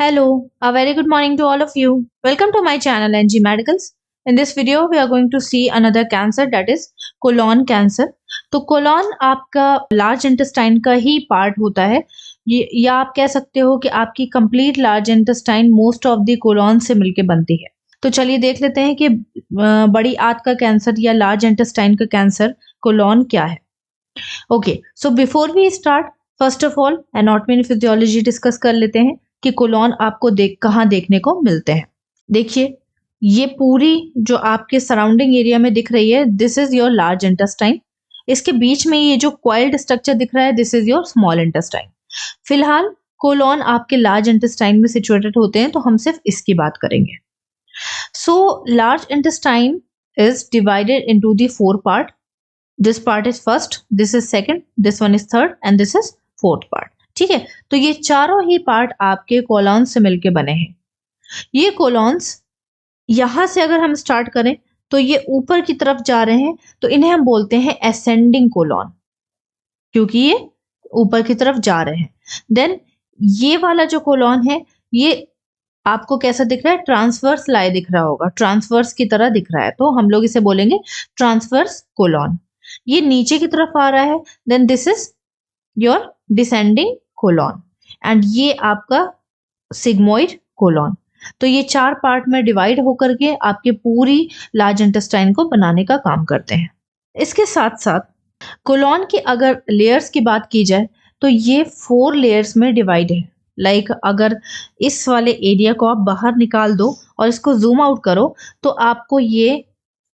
Hello, a very good morning to all of you. Welcome to my channel NG Medicals. In this video, we are going to see another cancer that is colon cancer. तो colon आपका large intestine का ही part होता है ये या आप कह सकते हो कि आपकी complete large intestine most of the colon से मिलके बनती है. तो चलिए देख लेते हैं कि बड़ी आंत का कैंसर या large intestine का कैंसर colon क्या है. Okay so before we start first of all anatomy and physiology discuss कर लेते हैं कि कोलॉन आपको कहाँ देखने को मिलते हैं. देखिए ये पूरी जो आपके सराउंडिंग एरिया में दिख रही है this is your large intestine. इसके बीच में ये जो क्वाइल्ड स्ट्रक्चर दिख रहा है this is your small intestine. फिलहाल कोलॉन आपके लार्ज इंटेस्टाइन में सिचुएटेड होते हैं तो हम सिर्फ इसकी बात करेंगे. So large intestine is divided into the 4 part. This part is first, this is second, this one is third and this is fourth part. ठीक है, तो ये चारों ही पार्ट आपके कोलॉन्स से मिलके बने हैं. ये कोलॉन्स यहां से अगर हम स्टार्ट करें तो ये ऊपर की तरफ जा रहे हैं तो इन्हें हम बोलते हैं असेंडिंग कोलॉन क्योंकि ये ऊपर की तरफ जा रहे हैं. देन ये वाला जो कोलॉन है ये आपको कैसा दिख रहा है, ट्रांसवर्स लाई दिख रहा होगा, ट्रांसवर्स की तरह दिख रहा है तो हम लोग इसे बोलेंगे ट्रांसवर्स कोलॉन. ये नीचे की तरफ आ रहा है then this is your descending colon and ये आपका सिग्मोइड कोलॉन. तो ये 4 पार्ट में डिवाइड होकर के आपके पूरी लार्ज इंटेस्टाइन को बनाने का काम करते हैं. इसके साथ साथ कोलॉन की अगर लेयर्स की बात की जाए तो ये 4 लेयर्स में डिवाइड है. लाइक अगर इस वाले एरिया को आप बाहर निकाल दो और इसको जूम आउट करो तो आपको ये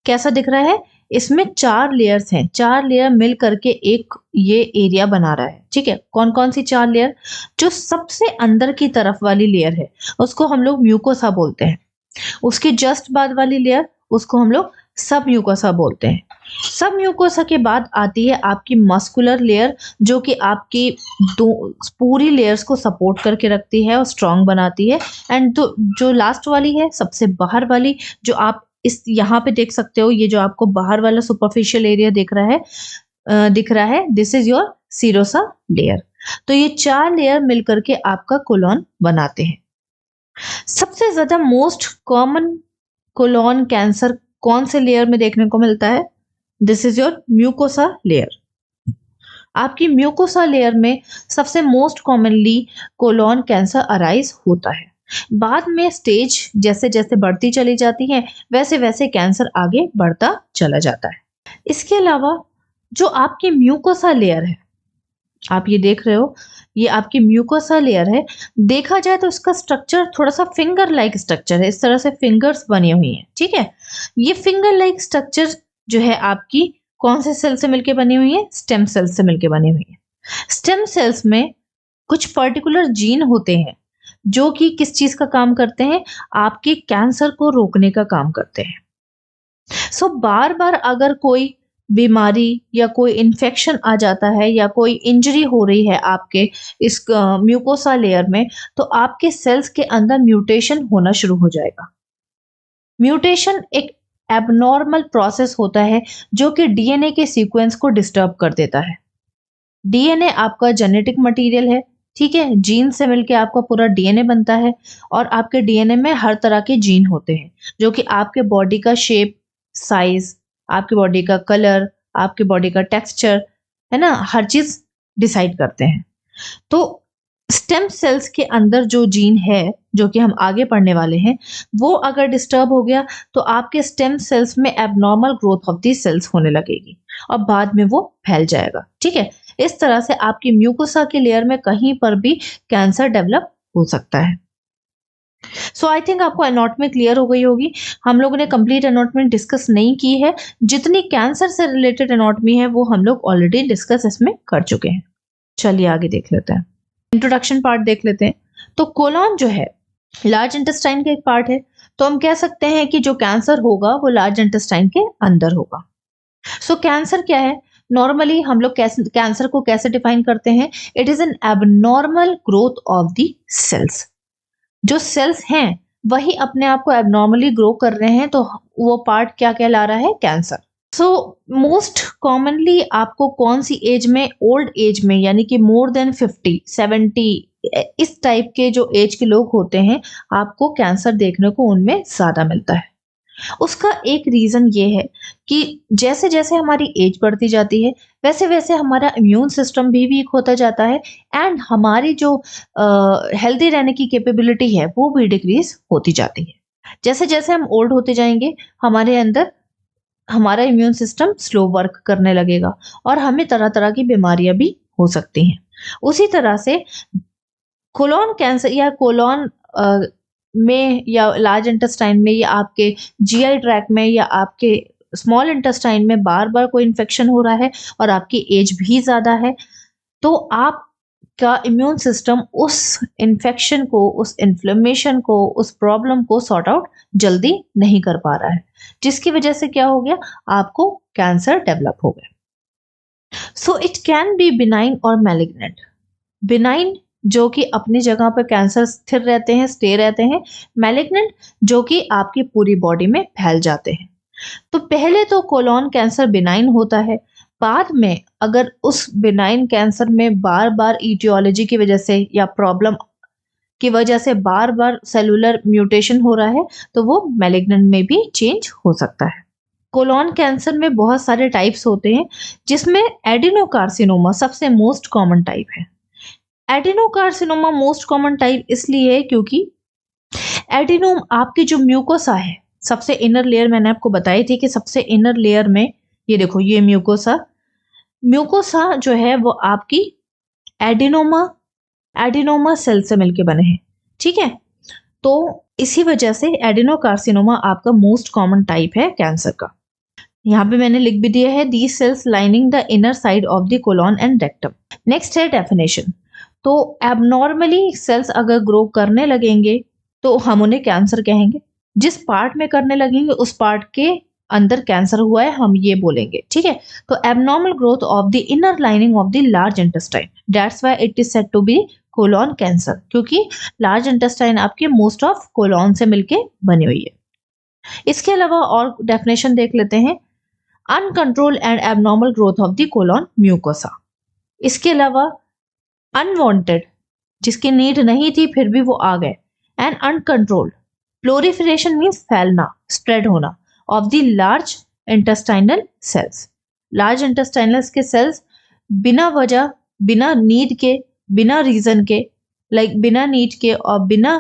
कैसा दिख रहा है, इसमें 4 लेयर्स हैं. 4 लेयर मिल करके एक ये एरिया बना रहा है. ठीक है, कौन कौन सी 4 लेयर, जो सबसे अंदर की तरफ वाली लेयर है उसको हम लोग म्यूकोसा बोलते हैं. उसके जस्ट बाद वाली लेयर उसको हम लोग सब म्यूकोसा बोलते हैं. सब म्यूकोसा के बाद आती है आपकी मस्कुलर लेयर जो कि आपकी पूरी लेयर्स को सपोर्ट करके रखती है और स्ट्रांग बनाती है. एंड जो लास्ट वाली है सबसे बाहर वाली जो आप इस यहाँ पे देख सकते हो, ये जो आपको बाहर वाला सुपरफिशियल एरिया दिख रहा है this is your serosa layer. तो ये 4 लेयर मिलकर के आपका कोलॉन बनाते हैं. सबसे ज्यादा मोस्ट कॉमन कोलॉन कैंसर कौन से लेयर में देखने को मिलता है, this is your mucosa layer. आपकी म्यूकोसा लेयर में सबसे most commonly colon cancer arise होता है. बाद में स्टेज जैसे जैसे बढ़ती चली जाती है वैसे वैसे कैंसर आगे बढ़ता चला जाता है. इसके अलावा जो आपकी म्यूकोसा लेयर है, आप ये देख रहे हो, ये आपकी म्यूकोसा लेयर है. देखा जाए तो इसका स्ट्रक्चर थोड़ा सा फिंगर लाइक स्ट्रक्चर है. इस तरह से फिंगर्स बनी हुई हैं. ठीक है, ये फिंगर लाइक स्ट्रक्चर जो है आपकी कौन से सेल से मिलकर बनी हुई है, स्टेम सेल्स से मिलकर बनी हुई है. स्टेम सेल्स में कुछ पर्टिकुलर जीन होते हैं जो कि किस चीज का काम करते हैं, आपके कैंसर को रोकने का काम करते हैं. सो बार बार अगर कोई बीमारी या कोई इन्फेक्शन आ जाता है या कोई इंजरी हो रही है आपके इस म्यूकोसा लेयर में तो आपके सेल्स के अंदर म्यूटेशन होना शुरू हो जाएगा. म्यूटेशन एक एबनॉर्मल प्रोसेस होता है जो कि डीएनए के सीक्वेंस को डिस्टर्ब कर देता है. डीएनए आपका जेनेटिक मटेरियल है. ठीक है, जीन से मिलके आपका पूरा डीएनए बनता है और आपके डीएनए में हर तरह के जीन होते हैं जो कि आपके बॉडी का शेप, साइज, आपके बॉडी का कलर, आपके बॉडी का टेक्सचर है ना, हर चीज डिसाइड करते हैं. तो स्टेम सेल्स के अंदर जो जीन है जो कि हम आगे पढ़ने वाले हैं वो अगर डिस्टर्ब हो गया तो आपके स्टेम सेल्स में abnormal growth of the cells होने लगेगी और बाद में वो फैल जाएगा. ठीक है, इस तरह से आपकी म्यूकोसा के लेयर में कहीं पर भी कैंसर डेवलप हो सकता है. सो आई थिंक आपको एनाटॉमी क्लियर हो गई होगी. हम लोगों ने कंप्लीट एनाटॉमी डिस्कस नहीं की है. जितनी कैंसर से रिलेटेड एनाटॉमी है वो हम लोग ऑलरेडी डिस्कस इसमें कर चुके हैं. चलिए आगे देख लेते हैं, इंट्रोडक्शन पार्ट देख लेते हैं. तो कोलॉन जो है लार्ज इंटेस्टाइन का एक पार्ट है तो हम कह सकते हैं कि जो कैंसर होगा वो लार्ज इंटेस्टाइन के अंदर होगा. सो कैंसर क्या है, नॉर्मली हम लोग कैंसर को कैसे डिफाइन करते हैं, it is an abnormal growth of the cells. जो सेल्स हैं वही अपने आप को एबनॉर्मली ग्रो कर रहे हैं तो वो पार्ट क्या कहला रहा है, कैंसर. सो मोस्ट कॉमनली आपको कौन सी एज में, ओल्ड एज में यानी कि मोर देन 50, 70 इस टाइप के जो एज के लोग होते हैं, आपको कैंसर देखने को उनमें ज़्यादा मिलता है। उसका एक रीज़न ये है कि जैसे-जैसे हमारी एज बढ़ती जाती है, वैसे-वैसे हमारा इम्यून सिस्टम भी वीक होता जाता है एंड हमारी जो हेल्दी रहने की कैपेबिलिटी है, वो भी डिक्रीज़ होती जाती है। जैसे-जैसे हम ओल्ड होते जाएँगे, हमारे अंदर हमारा इम्यून सिस्टम स्लो वर्क करने लगेगा और हमें तरह-तरह की बीमारियाँ भी हो सकती हैं। उसी तरह से कोलोन कैंसर या कोलोन में या लार्ज इंटेस्टाइन में या आपके जीआई ट्रैक्ट में या आपके स्मॉल इंटेस्टाइन में बार-बार कोई इन्फेक्शन हो रहा है और आपकी एज भी ज़्यादा है, तो आपका इम्यून सिस्टम उस इन्फेक्शन को, उस इन्फ्लेमेशन को, उस प्रॉब्लम को सॉर्ट आउट जल्दी नहीं कर पा रहा है। जिसकी वजह से क्या हो गया? आपको कैंसर डेवलप हो गया। So it can be benign और मैलिग्नेंट। बिनाइन जो कि अपनी जगह पर कैंसर स्थिर रहते हैं, स्टे रहते हैं। मैलिग्नेंट जो कि आपकी पूरी बॉडी में फैल जाते हैं। तो पहले तो कोलोन कैंसर बिनाइन होता है। बाद में अगर उस बिनाइन कैंसर में बार-बार ईटियोलॉजी की वजह से या प्रॉब्लम की वजह से बार-बार सेलुलर म्यूटेशन हो रहा है, तो वो मैलिग्नेंट में भी चेंज हो सकता है। कोलोन कैंसर में बहुत सारे टाइप्स होते हैं, जिसमें एडिनोकार्सिनोमा सबसे मोस्ट कॉमन टाइप है। एडिनोकार्सिनोमा मोस्ट कॉमन टाइप इसलिए है क्योंकि एडिनोम आपकी जो म्यूकोसा है, सबसे इनर लेयर मैंने आपको बताई थी कि सबसे इनर लेयर में ये देखो ये म्यूकोसा, म्यूकोसा जो है वो आपकी एडिनोमा एडिनोमा सेल से मिलके बने हैं, ठीक है? तो इसी वजह से एडिनोकार्सिनोमा आपका मोस्ट कॉमन टाइप है कैंसर का। यहाँ पे मैंने लिख भी दिया है these cells lining the inner side of the colon and rectum. Next है डेफिनेशन। तो एबनॉर्मली सेल्स अगर ग्रो करने लगेंगे तो हम उन्हें कैंसर कहेंगे। जिस पार्ट में करने लगेंगे उस पार्ट के अंदर कैंसर हुआ है हम ये बोलेंगे, ठीक है? तो abnormal growth of the inner lining of the large intestine, that's why it is said to be colon cancer, क्योंकि लार्ज इंटेस्टाइन आपके मोस्ट ऑफ कोलोन से मिलके बनी हुई है। इसके अलावा और डेफिनेशन देख लेते हैं। Uncontrolled and abnormal growth of the colon mucosa. इसके अलावा अनवांटेड, जिसकी नीड नहीं थी फिर भी वो आ गए, एंड अनकंट्रोल्ड प्लोरिफरेशन मीन्स फैलना, स्प्रेड होना of the large intestinal cells. Large intestinal के सेल्स बिना वजह, बिना नीड के, बिना रीजन के, बिना नीड के और बिना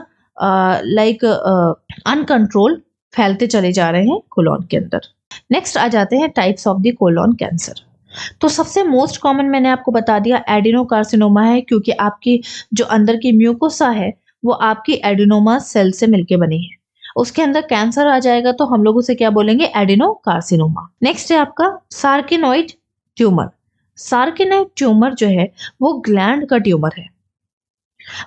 अनकंट्रोल फैलते चले जा रहे हैं कोलोन के अंदर। नेक्स्ट आ जाते हैं types of the colon cancer. तो सबसे मोस्ट कॉमन मैंने आपको बता दिया एडिनोकार्सिनोमा है, क्योंकि आपकी जो अंदर की म्यूकोसा है वो आपकी एडिनोमा सेल से मिलके बनी है। उसके अंदर कैंसर आ जाएगा तो हम लोग उसे क्या बोलेंगे? एडिनोकार्सिनोमा। नेक्स्ट है आपका सार्किनोइड ट्यूमर। सार्किनोइड ट्यूमर जो है वो ग्लैंड का ट्यूमर है।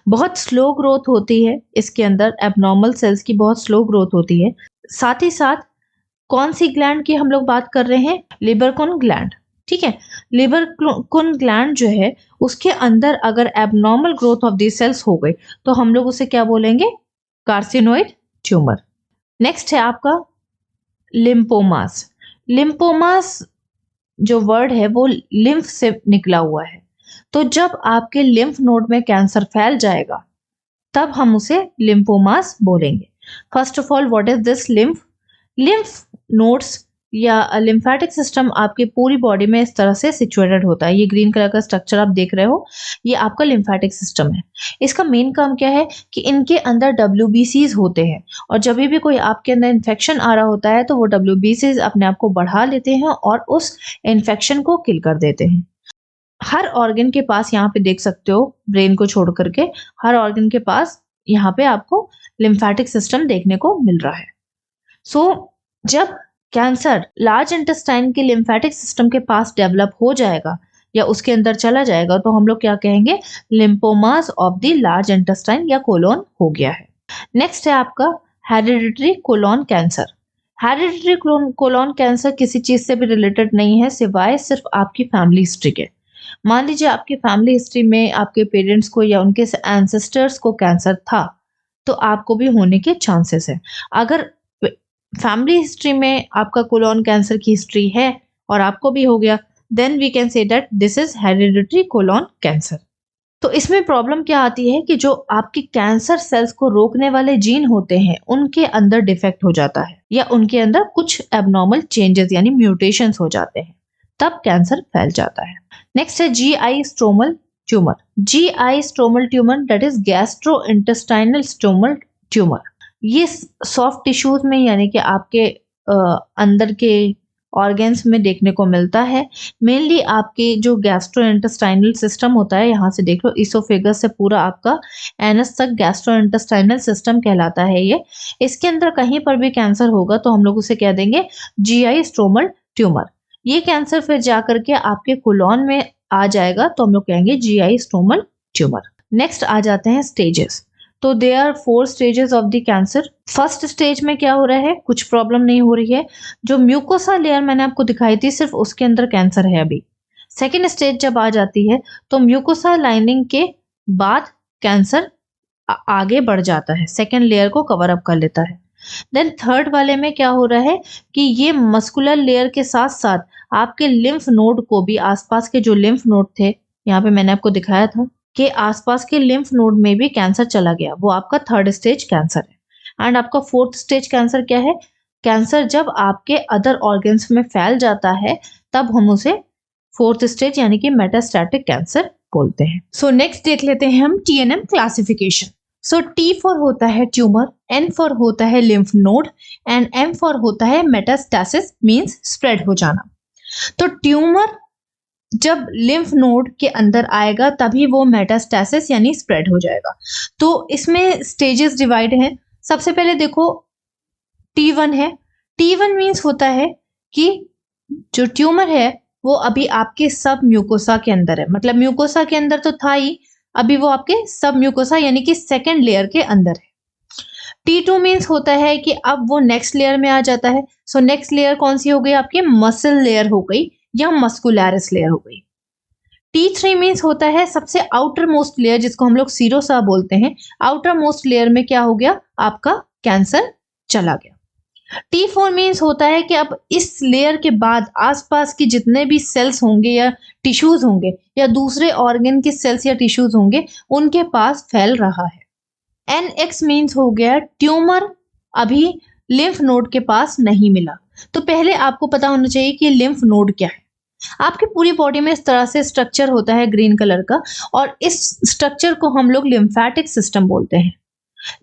बहुत स्लो ग्रोथ होती है, इसके अंदर एबनॉर्मल सेल्स की बहुत स्लो ग्रोथ होती है। साथ ही साथ कौन सी ग्लैंड की हम लोग बात कर रहे हैं? लिबरकुन ग्लैंड, ठीक है? लिबरकुन ग्लैंड जो है उसके अंदर अगर abnormal growth of the cells हो गई तो हम लोग उसे क्या बोलेंगे? Carcinoid tumour. नेक्स्ट है आपका लिम्पोमास। लिम्पोमास जो वर्ड है वो लिम्फ से निकला हुआ है। तो जब आपके लिम्फ नोड में कैंसर फैल जाएगा तब हम उसे लिम्पोमास बोलेंगे। First of all what is this lymph? Lymph nodes या लिम्फेटिक सिस्टम आपकी पूरी बॉडी में इस तरह से सिचुएटेड होता है। ये ग्रीन कलर का स्ट्रक्चर आप देख रहे हो, ये आपका लिम्फेटिक सिस्टम है। इसका मेन काम क्या है कि इनके अंदर WBCs होते हैं और जब भी कोई आपके अंदर इन्फेक्शन आ रहा होता है तो वो WBCs अपने आप को बढ़ा लेते हैं और उस इन्फेक्शन को किल कर देते हैं। हर ऑर्गन के पास, यहाँ पे देख सकते हो ब्रेन को छोड़ करके, हर ऑर्गन के पास यहाँ पे आपको लिम्फेटिक सिस्टम देखने को मिल रहा है। सो जब कैंसर लार्ज इंटेस्टाइन के लिम्फेटिक सिस्टम के पास डेवलप हो जाएगा या उसके अंदर चला जाएगा तो हम लोग क्या कहेंगे? Lymphomas of the large intestine या कोलोन हो गया है। नेक्स्ट है आपका hereditary colon cancer. Hereditary colon cancer किसी चीज से भी रिलेटेड नहीं है सिवाय सिर्फ आपकी फैमिली हिस्ट्री के। मान लीजिए आपकी फैमिली हिस्ट्री में आपके पेरेंट्स को या उनके एंसेस्टर्स को कैंसर था तो आपको भी होने के चांसेस है। अगर फैमिली हिस्ट्री में आपका कोलोन कैंसर की हिस्ट्री है और आपको भी हो गया, then we can say that this is hereditary colon cancer. तो इसमें प्रॉब्लम क्या आती है कि जो आपके कैंसर सेल्स को रोकने वाले जीन होते हैं उनके अंदर डिफेक्ट हो जाता है या उनके अंदर कुछ एबनॉर्मल चेंजेस यानी म्यूटेशंस हो जाते हैं, तब कैंसर फैल जाता है। नेक्स्ट है GI stromal tumour. GI stromal tumour that is gastro intestinal stromal tumour. ये सॉफ्ट टिश्यूज में यानी कि आपके अंदर के ऑर्गन्स में देखने को मिलता है। मेनली आपके जो गैस्ट्रोइंटेस्टाइनल सिस्टम होता है, यहाँ से देख लो इसोफेगस से पूरा आपका एनस तक गैस्ट्रोइंटेस्टाइनल सिस्टम कहलाता है ये। इसके अंदर कहीं पर भी कैंसर होगा तो हम लोग उसे कह देंगे जीआई स्ट्रोमल ट्यूमर। ये कैंसर फिर जा करके आपके कोलॉन में आ जाएगा तो हम लोग कहेंगे जीआई स्ट्रोमल ट्यूमर। नेक्स्ट आ जाते हैं स्टेजेस। तो they are 4 stages of the cancer. First stage में क्या हो रहा है, कुछ प्रॉब्लम नहीं हो रही है, जो म्यूकोसा लेयर मैंने आपको दिखाई थी सिर्फ उसके अंदर कैंसर है अभी। सेकेंड स्टेज जब आ जाती है तो म्यूकोसा लाइनिंग के बाद कैंसर आगे बढ़ जाता है, सेकेंड लेयर को कवर अप कर लेता है। देन थर्ड वाले में क्या हो रहा है कि ये मस्कुलर लेयर के साथ साथ आपके लिम्फ नोड को भी, आसपास के जो लिम्फ नोड थे, यहाँ पे मैंने आपको दिखाया था कि आसपास के लिम्फ नोड में भी कैंसर चला गया, वो आपका थर्ड स्टेज कैंसर है। एंड आपका फोर्थ स्टेज कैंसर क्या है, कैंसर जब आपके अदर ऑर्गन्स में फैल जाता है तब हम उसे फोर्थ स्टेज यानी कि मेटास्टैटिक कैंसर बोलते हैं। सो नेक्स्ट देख लेते हैं हम TNM classification. So T for होता है ट्यूमर, एन फॉर होता है lymph node and M for होता है मेटास्टैसिस मींस स्प्रेड हो जाना। तो ट्यूमर जब लिम्फ नोड के अंदर आएगा तभी वो मेटास्टैसिस यानी स्प्रेड हो जाएगा। तो इसमें स्टेजेस डिवाइड हैं। सबसे पहले देखो T1 है। T1 मींस होता है कि जो ट्यूमर है वो अभी आपके सब म्यूकोसा के अंदर है, मतलब म्यूकोसा के अंदर तो था ही, अभी वो आपके सब म्यूकोसा यानी कि सेकेंड लेयर के अंदर है। T2 मीन्स होता है कि अब वो नेक्स्ट लेयर में आ जाता है। सो नेक्स्ट लेयर कौन सी हो गई, आपकी मसल लेयर हो गई या मस्कुलैरिस लेयर हो गई। T3 मीन्स होता है सबसे आउटर मोस्ट लेयर जिसको हम लोग सीरोसा बोलते हैं। आउटर मोस्ट लेयर में क्या हो गया, आपका कैंसर चला गया। T4 मीन्स होता है कि अब इस लेयर के बाद आसपास के जितने भी सेल्स होंगे या टिश्यूज होंगे या दूसरे ऑर्गन के सेल्स या टिश्यूज होंगे उनके पास फैल रहा है। NX मीन्स हो गया ट्यूमर अभी लिम्फ नोड के पास नहीं मिला। तो पहले आपको पता होना चाहिए कि लिम्फ नोड क्या है। आपकी पूरी बॉडी में इस तरह से स्ट्रक्चर होता है ग्रीन कलर का, और इस स्ट्रक्चर को हम लोग लिम्फेटिक सिस्टम बोलते हैं।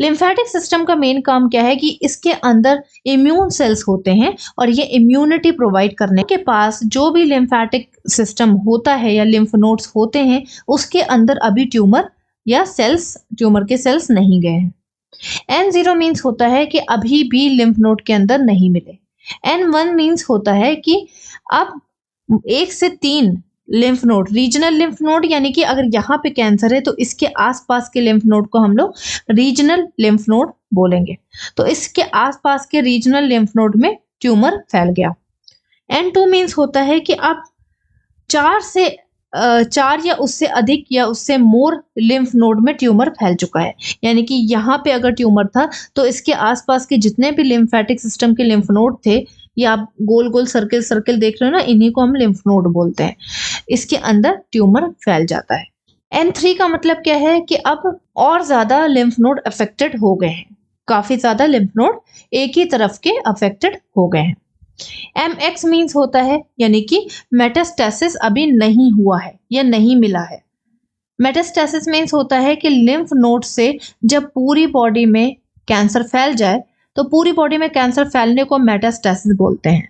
लिम्फेटिक सिस्टम का मेन काम क्या है कि इसके अंदर इम्यून सेल्स होते हैं और ये इम्यूनिटी प्रोवाइड करने के पास जो भी लिम्फेटिक सिस्टम होता है या लिम्फ नोड्स होते हैं उसके अंदर अभी ट्यूमर या सेल्स, ट्यूमर के सेल्स नहीं गए हैं। N0 मीन्स होता है कि अभी भी लिम्फ नोड के अंदर नहीं मिले। N1 मीन्स होता है कि अब 1 से 3 lymph node, regional lymph node यानी कि अगर यहाँ पे कैंसर है तो इसके आसपास के लिम्फ नोड को हम लोग रीजनल लिम्फ नोड बोलेंगे। तो इसके आसपास के रीजनल लिम्फ नोड में ट्यूमर फैल गया। N2 मीन्स होता है कि अब 4 या उससे अधिक या उससे मोर लिम्फ नोड में ट्यूमर फैल चुका है, यानी कि यहाँ पे अगर ट्यूमर था तो इसके आसपास के जितने भी लिम्फेटिक सिस्टम के लिम्फ नोड थे, या आप गोल गोल सर्किल सर्किल देख रहे हो ना, इन्हीं को हम लिम्फ नोड बोलते हैं, इसके अंदर ट्यूमर फैल जाता है। N3 का मतलब क्या है कि अब और ज्यादा लिम्फ नोड अफेक्टेड हो गए हैं, काफी ज्यादा लिम्फ नोड एक ही तरफ के अफेक्टेड हो गए हैं। MX मीन्स होता है यानी कि मेटास्टैसिस अभी नहीं हुआ है या नहीं मिला है। मेटास्टैसिस मीन्स होता है कि लिम्फ नोड से जब पूरी बॉडी में कैंसर फैल जाए तो पूरी बॉडी में कैंसर फैलने को मेटास्टैसिस बोलते हैं।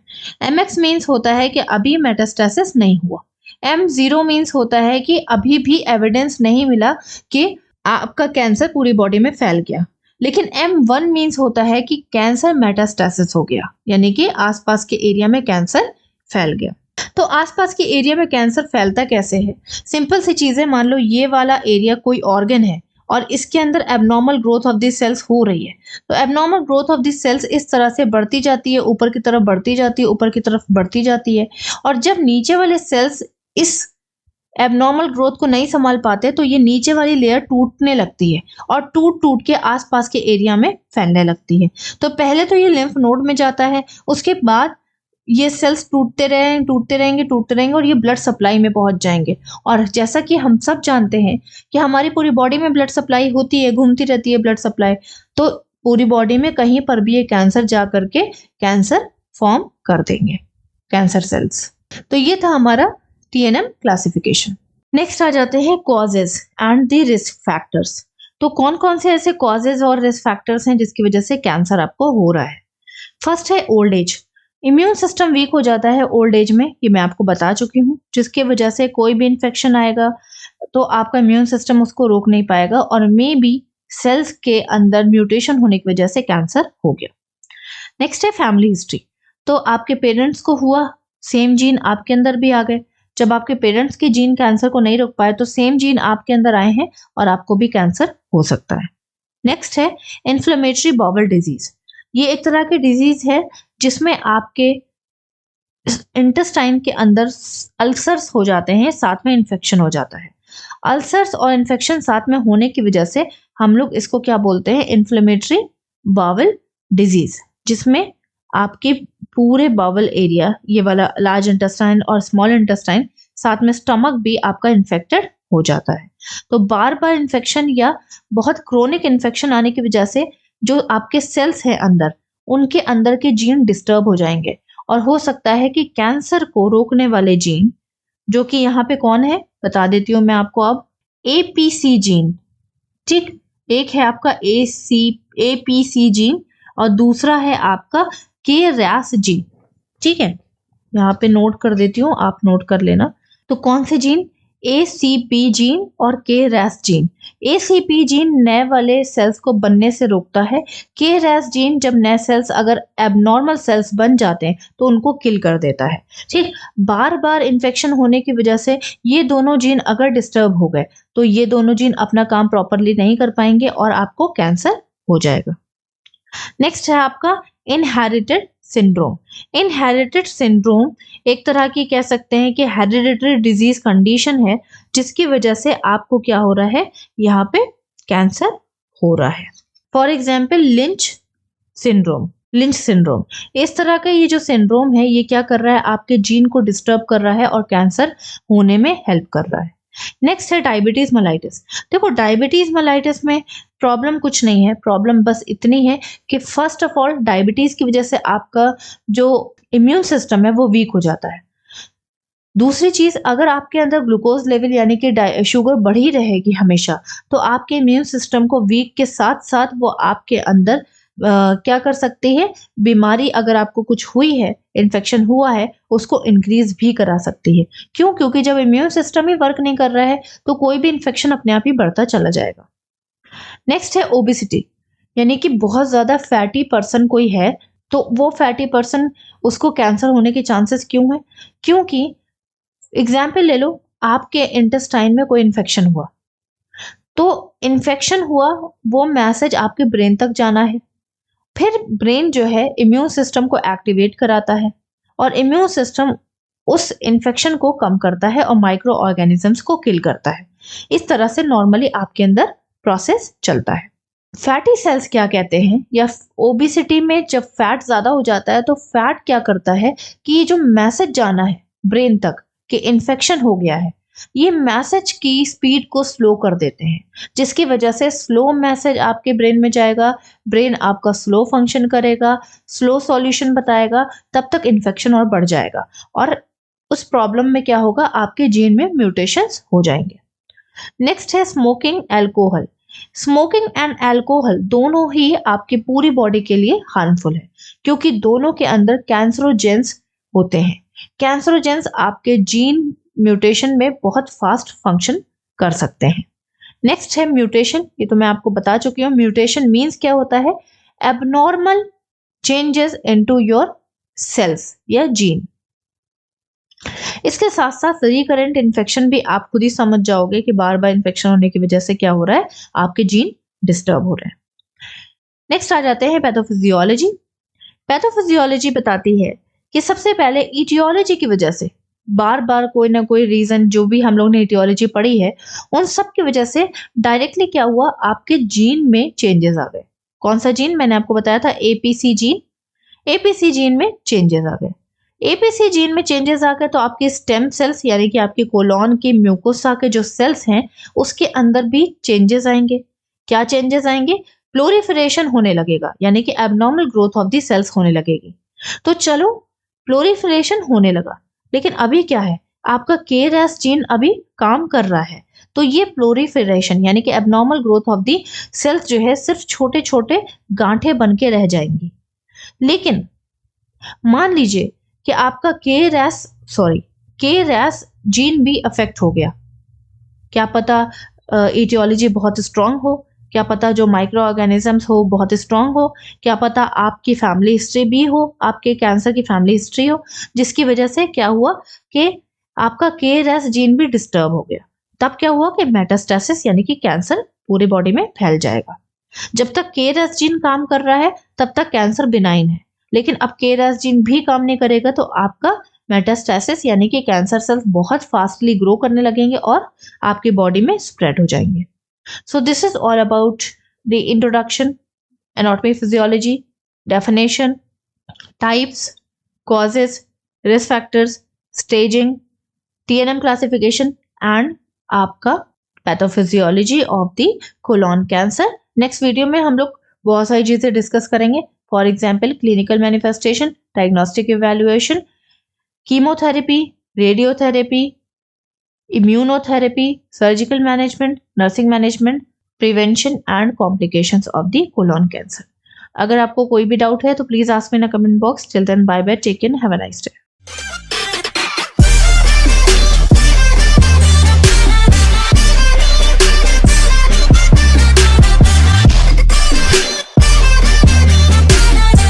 MX मीन्स होता है कि अभी मेटास्टैसिस नहीं हुआ। M0 मीन्स होता है कि अभी भी एविडेंस नहीं मिला कि आपका कैंसर पूरी बॉडी में फैल गया। लेकिन M1 मीन्स होता है कि कैंसर मेटास्टैसिस हो गया, यानी कि आसपास के एरिया में कैंसर फैल गया। तो आसपास के एरिया में कैंसर फैलता कैसे है, सिंपल सी चीजें, मान लो ये वाला एरिया कोई ऑर्गन है और इसके अंदर abnormal growth of this cells हो रही है, तो abnormal growth of this cells इस तरह से बढ़ती जाती है, ऊपर की तरफ बढ़ती जाती है, ऊपर की तरफ बढ़ती जाती है, और जब नीचे वाले सेल्स इस एबनॉर्मल ग्रोथ को नहीं संभाल पाते तो ये नीचे वाली लेयर टूटने लगती है और टूट टूट के आसपास के एरिया में फैलने लगती है। तो पहले तो ये लिम्फ नोड में जाता है, उसके बाद ये सेल्स टूटते रहेंगे और ये ब्लड सप्लाई में पहुंच जाएंगे। और जैसा कि हम सब जानते हैं कि हमारी पूरी बॉडी में ब्लड सप्लाई होती है, घूमती रहती है ब्लड सप्लाई, तो पूरी बॉडी में कहीं पर भी ये कैंसर जा करके कैंसर फॉर्म कर देंगे, कैंसर सेल्स। तो ये था हमारा TNM क्लासिफिकेशन। नेक्स्ट आ जाते हैं causes and the risk factors. तो कौन कौन से ऐसे कॉजेज और रिस्क फैक्टर्स हैं जिसकी वजह से कैंसर आपको हो रहा है। फर्स्ट है old age. Immune system weak हो जाता है ओल्ड एज में, ये मैं आपको बता चुकी हूँ, जिसकी वजह से कोई भी इन्फेक्शन आएगा तो आपका इम्यून सिस्टम उसको रोक नहीं पाएगा और मे बी सेल्स के अंदर म्यूटेशन होने की वजह से कैंसर हो गया। नेक्स्ट है फैमिली हिस्ट्री। तो आपके पेरेंट्स को हुआ, सेम जीन आपके अंदर भी आ गए। जब आपके पेरेंट्स के जीन कैंसर को नहीं रोक पाए तो सेम जीन आपके अंदर आए हैं और आपको भी कैंसर हो सकता है। नेक्स्ट है इन्फ्लेमेटरी बाउल डिजीज। ये एक तरह की डिजीज है जिसमें आपके इंटेस्टाइन के अंदर अल्सर्स हो जाते हैं, साथ में इन्फेक्शन हो जाता है। अल्सर्स और इन्फेक्शन साथ में होने की वजह से हम लोग इसको क्या बोलते हैं, इन्फ्लेमेटरी बाउल डिजीज, जिसमें आपके पूरे बाउल एरिया, ये वाला लार्ज इंटेस्टाइन और स्मॉल इंटेस्टाइन, साथ में स्टमक भी आपका इन्फेक्टेड हो जाता है। तो बार बार इन्फेक्शन या बहुत क्रोनिक इन्फेक्शन आने की वजह से जो आपके सेल्स हैं अंदर, उनके अंदर के जीन डिस्टर्ब हो जाएंगे और हो सकता है कि कैंसर को रोकने वाले जीन, जो कि यहाँ पे कौन है बता देती हूँ मैं आपको अब, APC जीन। ठीक, एक है आपका APC जीन और दूसरा है आपका KRAS जीन। ठीक है, यहाँ पे नोट कर देती हूँ, आप नोट कर लेना। तो कौन से जीन, ACP जीन और KRAS जीन। ACP जीन नए वाले सेल्स को बनने से रोकता है। KRAS जीन जब नए सेल्स अगर एबनॉर्मल सेल्स बन जाते हैं तो उनको किल कर देता है। ठीक, बार बार इन्फेक्शन होने की वजह से ये दोनों जीन अगर डिस्टर्ब हो गए तो ये दोनों जीन अपना काम प्रॉपरली नहीं कर पाएंगे और आपको कैंसर हो जाएगा। नेक्स्ट है आपका इनहेरिटेड सिंड्रोम। इनहेरिटेड सिंड्रोम एक तरह की कह सकते हैं कि हेरिडिटरी डिजीज कंडीशन है, जिसकी वजह से आपको क्या हो रहा है, यहाँ पे कैंसर हो रहा है। For example lynch syndrome. इस तरह का ये जो सिंड्रोम है, ये क्या कर रहा है, आपके जीन को डिस्टर्ब कर रहा है और कैंसर होने में हेल्प कर रहा है। नेक्स्ट है डायबिटीज मेलाइटिस। देखो, डायबिटीज मेलाइटिस में प्रॉब्लम कुछ नहीं है, प्रॉब्लम बस इतनी है कि फर्स्ट ऑफ ऑल डायबिटीज की वजह से आपका जो इम्यून सिस्टम है वो वीक हो जाता है। दूसरी चीज, अगर आपके अंदर ग्लूकोज लेवल यानी कि शुगर बढ़ी रहेगी हमेशा, तो आपके इम्यून सिस्टम को वीक के साथ साथ वो आपके अंदर क्या कर सकती है, बीमारी अगर आपको कुछ हुई है, इन्फेक्शन हुआ है, उसको इंक्रीज भी करा सकती है। क्यों? क्योंकि जब इम्यून सिस्टम ही वर्क नहीं कर रहा है तो कोई भी इन्फेक्शन अपने आप ही बढ़ता चला जाएगा। नेक्स्ट है ओबेसिटी, यानी कि बहुत ज्यादा फैटी पर्सन कोई है तो वो फैटी पर्सन, उसको कैंसर होने के चांसेस क्यों है? क्योंकि एग्जाम्पल ले लो, आपके इंटेस्टाइन में कोई इन्फेक्शन हुआ, तो इन्फेक्शन हुआ, वो मैसेज आपके ब्रेन तक जाना है, फिर ब्रेन जो है इम्यून सिस्टम को एक्टिवेट कराता है और इम्यून सिस्टम उस इन्फेक्शन को कम करता है और माइक्रो ऑर्गेनिजम्स को किल करता है। इस तरह से नॉर्मली आपके अंदर प्रोसेस चलता है। फैटी सेल्स क्या कहते हैं, या ओबेसिटी में जब फैट ज्यादा हो जाता है तो फैट क्या करता है कि ये जो मैसेज जाना है ब्रेन तक कि इन्फेक्शन हो गया है, ये मैसेज की स्पीड को स्लो कर देते हैं, जिसकी वजह से स्लो मैसेज आपके ब्रेन में जाएगा, ब्रेन आपका स्लो फंक्शन करेगा, स्लो सॉल्यूशन बताएगा, तब तक इन्फेक्शन और बढ़ जाएगा और उस प्रॉब्लम में क्या होगा, आपके जीन में म्यूटेशंस हो जाएंगे। नेक्स्ट है smoking alcohol. Smoking and alcohol दोनों ही आपकी पूरी बॉडी के लिए हार्मफुल है, क्योंकि दोनों के अंदर कैंसरोजेंस होते हैं। कैंसरोजेंस आपके जीन म्यूटेशन में बहुत फास्ट फंक्शन कर सकते हैं। नेक्स्ट है म्यूटेशन, ये तो मैं आपको बता चुकी हूँ। म्यूटेशन मीन्स क्या होता है, abnormal changes into your cells या जीन। इसके साथ साथ रिकरेंट इन्फेक्शन भी आप खुद ही समझ जाओगे कि बार बार इन्फेक्शन होने की वजह से क्या हो रहा है, आपके जीन डिस्टर्ब हो रहे हैं। नेक्स्ट आ जाते हैं पैथोफिजियोलॉजी। पैथोफिजियोलॉजी बताती है कि सबसे पहले ईटियोलॉजी की वजह से बार बार कोई ना कोई रीजन, जो भी हम लोग ने ईटियोलॉजी पढ़ी है, उन सब की वजह से डायरेक्टली क्या हुआ, आपके जीन में चेंजेस आ गए। कौन सा जीन? मैंने आपको बताया था APC जीन। APC जीन में चेंजेस आ गए। एपीसी जीन में चेंजेस आ गए तो आपके स्टेम सेल्स यानी कि आपके कोलॉन के म्यूकोसा के जो सेल्स हैं उसके अंदर भी चेंजेस आएंगे। क्या चेंजेस आएंगे? प्लोरिफरेशन होने लगेगा यानी कि abnormal growth of the cells होने लगेगी। तो चलो प्लोरिफरेशन होने लगा, लेकिन अभी क्या है, आपका केरएस जीन अभी काम कर रहा है, तो ये प्लोरिफरेशन यानी कि abnormal growth of the cells जो है सिर्फ छोटे छोटे गांठे बन के रह जाएंगी। लेकिन मान लीजिए कि आपका केरएस जीन भी अफेक्ट हो गया, क्या पता एटियोलॉजी बहुत स्ट्रांग हो, क्या पता जो माइक्रो ऑर्गेनिजम्स हो बहुत स्ट्रांग हो, क्या पता आपकी फैमिली हिस्ट्री भी हो, आपके कैंसर की फैमिली हिस्ट्री हो, जिसकी वजह से क्या हुआ कि आपका केरएस जीन भी डिस्टर्ब हो गया। तब क्या हुआ कि मेटास्टेसिस यानी कि कैंसर पूरी बॉडी में फैल जाएगा। जब तक केरएस जीन काम कर रहा है तब तक कैंसर बिनाइन है, लेकिन अब केरएस जीन भी काम नहीं करेगा तो आपका मेटास्टेसिस यानी कि कैंसर सेल्स बहुत फास्टली ग्रो करने लगेंगे और आपकी बॉडी में स्प्रेड हो जाएंगे। So this is all about the introduction, anatomy physiology, definition, types, causes, risk factors, staging, TNM classification and आपका pathophysiology of the colon cancer. Next video में हम लोग बहुत सारी चीजें डिस्कस करेंगे, for example clinical manifestation, diagnostic evaluation, chemotherapy, radiotherapy, immunotherapy, surgical management, nursing management, prevention and complications of the colon cancer. अगर आपको कोई भी डाउट है तो please ask me in comment box. Till then bye bye, take care, have a nice day.